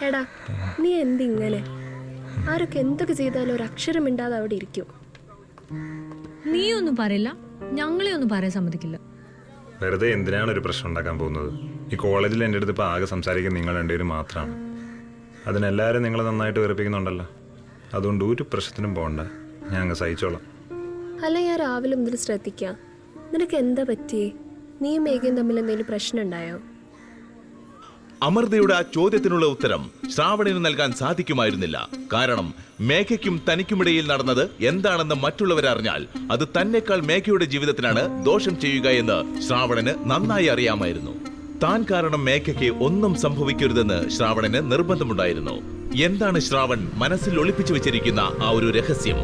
എടാ നീ എന്തിങ്ങനെ? ആരൊക്കെ എന്തൊക്കെ ചെയ്താലും ഒരു അക്ഷരം മിണ്ടാതെ അവിടെ ഇരിക്കും. നീയൊന്നും പറയില്ല, ഞങ്ങളെ ഒന്നും പറയാൻ സമ്മതിക്കില്ല. വെറുതെ എന്തിനാണ് ഒരു പ്രശ്നം ഉണ്ടാക്കാൻ പോകുന്നത്? ഈ കോളേജിൽ എൻ്റെ അടുത്ത് ഇപ്പോൾ ആകെ സംസാരിക്കുന്നത് നിങ്ങൾ രണ്ടുപേരും മാത്രമാണ്. അതിനെല്ലാവരും നിങ്ങളെ നന്നായിട്ട് വെറുപ്പിക്കുന്നുണ്ടല്ലോ. അതുകൊണ്ട് ഒരു പ്രശ്നത്തിനും പോകണ്ട, ഞാൻ അങ്ങ് സഹിച്ചോളാം. അല്ല, ഞാൻ രാവിലെ മുതൽ ശ്രദ്ധിക്കാം. നിനക്ക് എന്താ പറ്റിയേ? നീയും മേഘയും തമ്മിൽ എന്തെങ്കിലും പ്രശ്നം ഉണ്ടായോ? അമൃതയുടെ ആ ചോദ്യത്തിനുള്ള ഉത്തരം ശ്രാവണിന് നൽകാൻ സാധിക്കുമായിരുന്നില്ല. കാരണം മേഘയ്ക്കും തനിക്കുമിടയിൽ നടന്നത് എന്താണെന്ന് മറ്റുള്ളവരറിഞ്ഞാൽ അത് തന്നെക്കാൾ മേഘയുടെ ജീവിതത്തിനാണ് ദോഷം ചെയ്യുക എന്ന് ശ്രാവണന് നന്നായി അറിയാമായിരുന്നു. താൻ കാരണം മേഘയ്ക്ക് ഒന്നും സംഭവിക്കരുതെന്ന് ശ്രാവണന് നിർബന്ധമുണ്ടായിരുന്നു. എന്താണ് ശ്രാവൺ മനസ്സിൽ ഒളിപ്പിച്ചു വെച്ചിരിക്കുന്ന ആ ഒരു രഹസ്യം?